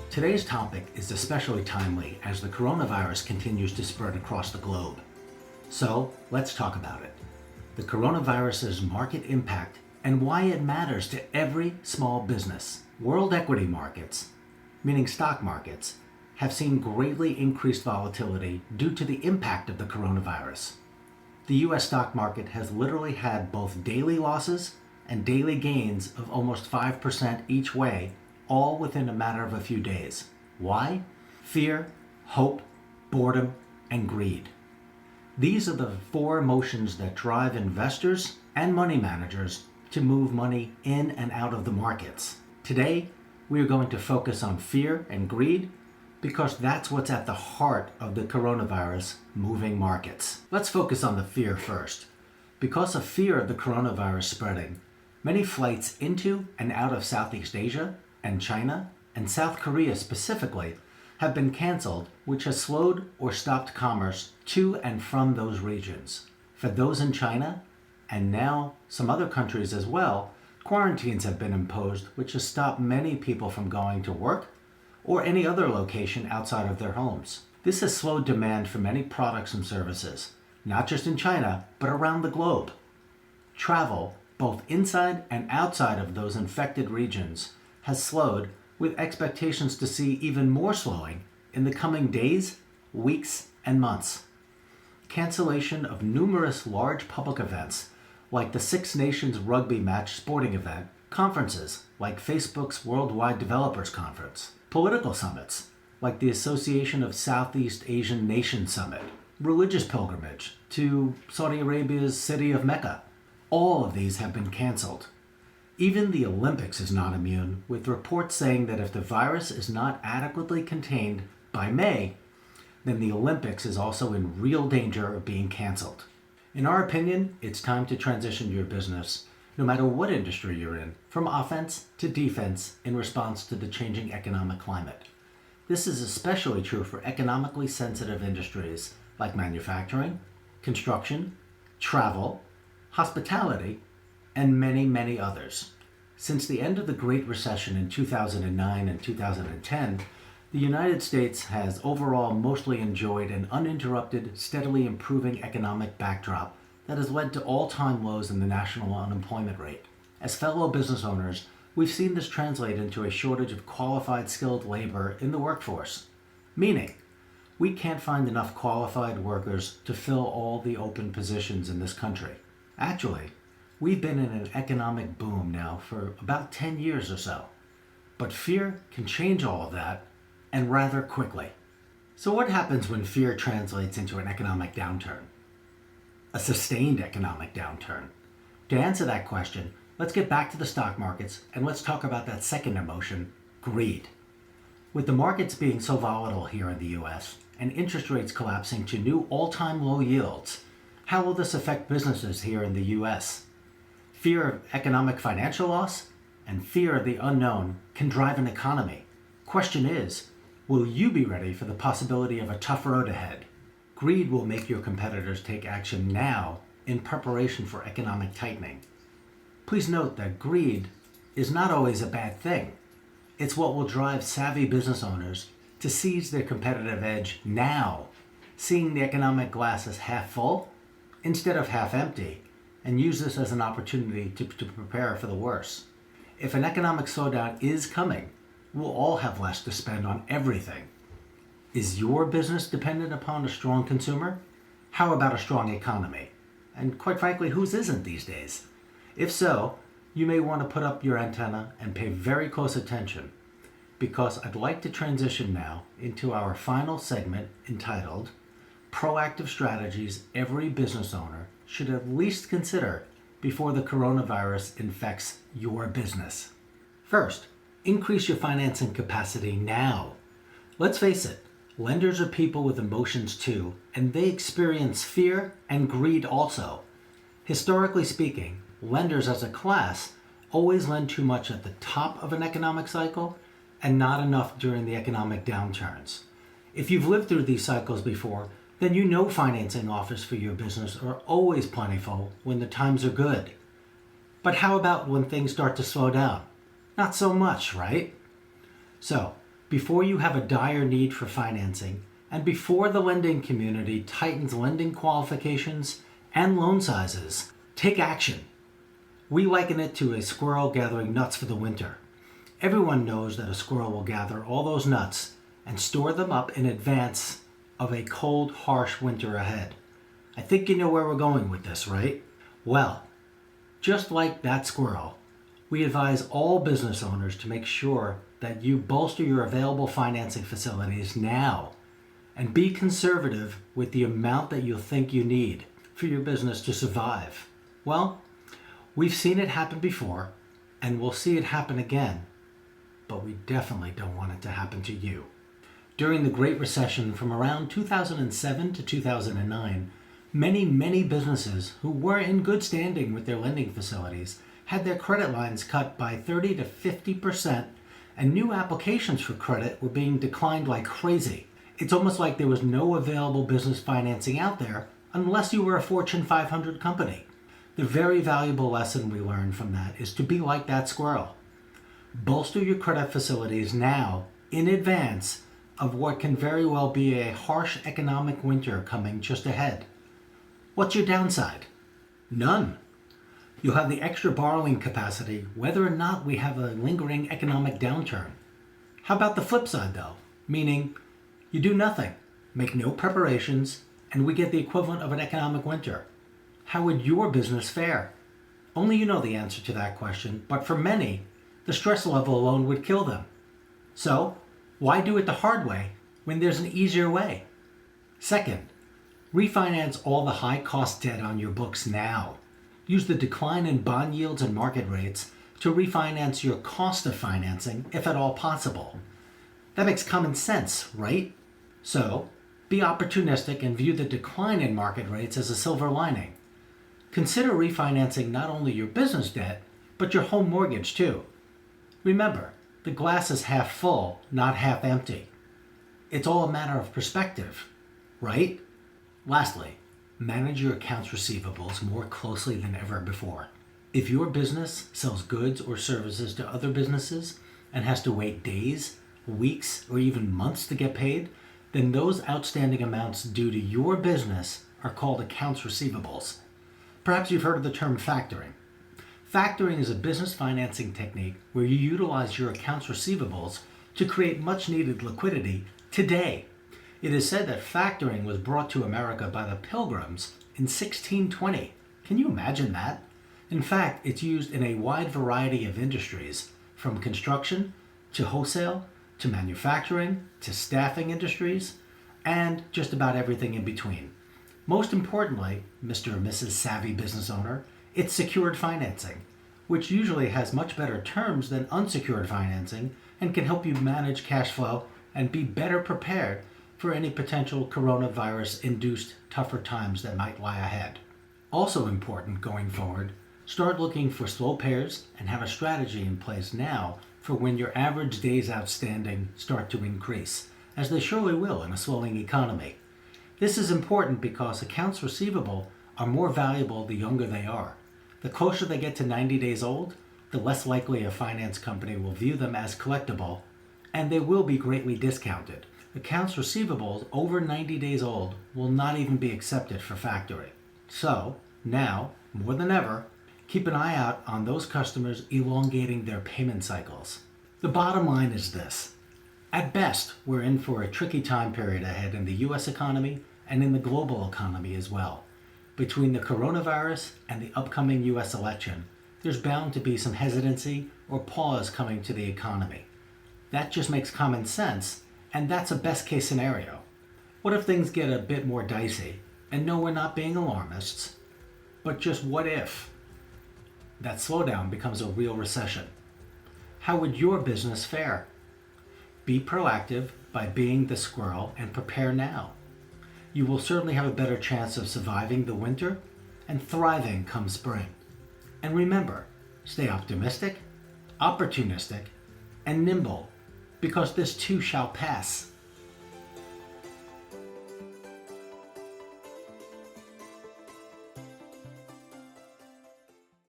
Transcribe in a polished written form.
Today's topic is especially timely as the coronavirus continues to spread across the globe. So let's talk about it. The coronavirus's market impact and why it matters to every small business. World equity markets, meaning stock markets, have seen greatly increased volatility due to the impact of the coronavirus. The US stock market has literally had both daily losses and daily gains of almost 5% each way, all within a matter of a few days. Why? Fear, hope, boredom, and greed. These are the four emotions that drive investors and money managers to move money in and out of the markets. Today, we are going to focus on fear and greed because that's what's at the heart of the coronavirus moving markets. Let's focus on the fear first. Because of fear of the coronavirus spreading, many flights into and out of Southeast Asia and China and South Korea specifically have been canceled, which has slowed or stopped commerce to and from those regions. For those in China, and now some other countries as well, quarantines have been imposed, which has stopped many people from going to work or any other location outside of their homes. This has slowed demand for many products and services, not just in China, but around the globe. Travel, both inside and outside of those infected regions, has slowed, with expectations to see even more slowing in the coming days, weeks, and months. Cancellation of numerous large public events, like the Six Nations rugby match sporting event, conferences, like Facebook's Worldwide Developers Conference, political summits, like the Association of Southeast Asian Nations Summit, religious pilgrimage to Saudi Arabia's city of Mecca. All of these have been canceled. Even the Olympics is not immune, with reports saying that if the virus is not adequately contained by May, then the Olympics is also in real danger of being canceled. In our opinion, it's time to transition your business, no matter what industry you're in, from offense to defense in response to the changing economic climate. This is especially true for economically sensitive industries like manufacturing, construction, travel, hospitality, and many, many others. Since the end of the Great Recession in 2009 and 2010, the United States has overall mostly enjoyed an uninterrupted, steadily improving economic backdrop that has led to all-time lows in the national unemployment rate. As fellow business owners, we've seen this translate into a shortage of qualified skilled labor in the workforce, meaning we can't find enough qualified workers to fill all the open positions in this country. Actually, we've been in an economic boom now for about 10 years or so. But fear can change all of that, and rather quickly. So what happens when fear translates into an economic downturn? A sustained economic downturn. To answer that question, let's get back to the stock markets and let's talk about that second emotion, greed. With the markets being so volatile here in the US and interest rates collapsing to new all-time low yields, how will this affect businesses here in the US? Fear of economic financial loss and fear of the unknown can drive an economy. Question is, will you be ready for the possibility of a tough road ahead? Greed will make your competitors take action now in preparation for economic tightening. Please note that greed is not always a bad thing. It's what will drive savvy business owners to seize their competitive edge now, seeing the economic glass as half full instead of half empty, and use this as an opportunity to prepare for the worst. If an economic slowdown is coming, we'll all have less to spend on everything. Is your business dependent upon a strong consumer? How about a strong economy? And quite frankly, whose isn't these days? If so, you may want to put up your antenna and pay very close attention, because I'd like to transition now into our final segment entitled Proactive Strategies Every Business Owner Should at Least Consider Before the Coronavirus Infects Your Business. First, increase your financing capacity now. Let's face it, lenders are people with emotions too, and they experience fear and greed also. Historically speaking, lenders as a class always lend too much at the top of an economic cycle and not enough during the economic downturns. If you've lived through these cycles before, then you know financing offers for your business are always plentiful when the times are good. But how about when things start to slow down? Not so much, right? So, Before you have a dire need for financing, and before the lending community tightens lending qualifications and loan sizes, take action. We liken it to a squirrel gathering nuts for the winter. Everyone knows that a squirrel will gather all those nuts and store them up in advance of a cold, harsh winter ahead. I think you know where we're going with this, right? Well, just like that squirrel, we advise all business owners to make sure that you bolster your available financing facilities now and be conservative with the amount that you think you need for your business to survive. Well, we've seen it happen before, and we'll see it happen again, but we definitely don't want it to happen to you. During the Great Recession from around 2007 to 2009, many businesses who were in good standing with their lending facilities had their credit lines cut by 30 to 50%, and new applications for credit were being declined like crazy. It's almost like there was no available business financing out there unless you were a Fortune 500 company. The very valuable lesson we learned from that is to be like that squirrel. Bolster your credit facilities now in advance of what can very well be a harsh economic winter coming just ahead. What's your downside? None. You'll have the extra borrowing capacity whether or not we have a lingering economic downturn. How about the flip side though? Meaning, you do nothing, make no preparations, and we get the equivalent of an economic winter. How would your business fare? Only you know the answer to that question, but for many, the stress level alone would kill them. So, why do it the hard way when there's an easier way? Second, refinance all the high-cost debt on your books now. Use the decline in bond yields and market rates to refinance your cost of financing, if at all possible. That makes common sense, right? So, be opportunistic and view the decline in market rates as a silver lining. Consider refinancing not only your business debt, but your home mortgage too. Remember, the glass is half full, not half empty. It's all a matter of perspective, right? Lastly, manage your accounts receivables more closely than ever before. If your business sells goods or services to other businesses and has to wait days, weeks, or even months to get paid, then those outstanding amounts due to your business are called accounts receivables. Perhaps you've heard of the term factoring. Factoring is a business financing technique where you utilize your accounts receivables to create much needed liquidity today. It is said that factoring was brought to America by the Pilgrims in 1620. Can you imagine that? In fact, it's used in a wide variety of industries, from construction to wholesale to manufacturing to staffing industries, and just about everything in between. Most importantly, Mr. and Mrs. Savvy Business Owner, it's secured financing, which usually has much better terms than unsecured financing and can help you manage cash flow and be better prepared for any potential coronavirus-induced tougher times that might lie ahead. Also important going forward, start looking for slow payers and have a strategy in place now for when your average days outstanding start to increase, as they surely will in a slowing economy. This is important because accounts receivable are more valuable the younger they are. The closer they get to 90 days old, the less likely a finance company will view them as collectible, and they will be greatly discounted. Accounts receivables over 90 days old will not even be accepted for factoring. So, now, more than ever, keep an eye out on those customers elongating their payment cycles. The bottom line is this. At best, we're in for a tricky time period ahead in the U.S. economy and in the global economy as well. Between the coronavirus and the upcoming U.S. election, there's bound to be some hesitancy or pause coming to the economy. That just makes common sense, and that's a best-case scenario. What if things get a bit more dicey? And no, we're not being alarmists, but just what if that slowdown becomes a real recession? How would your business fare? Be proactive by being the squirrel and prepare now. You will certainly have a better chance of surviving the winter and thriving come spring. And remember, stay optimistic, opportunistic, and nimble, because this too shall pass.